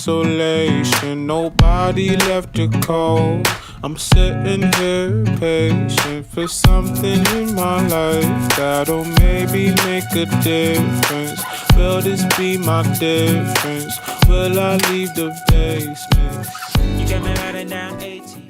isolation, nobody left to call. I'm sitting here patient for something in my life that'll maybe make a difference. Will this be my difference? Will I leave the basement? You got me riding down 18.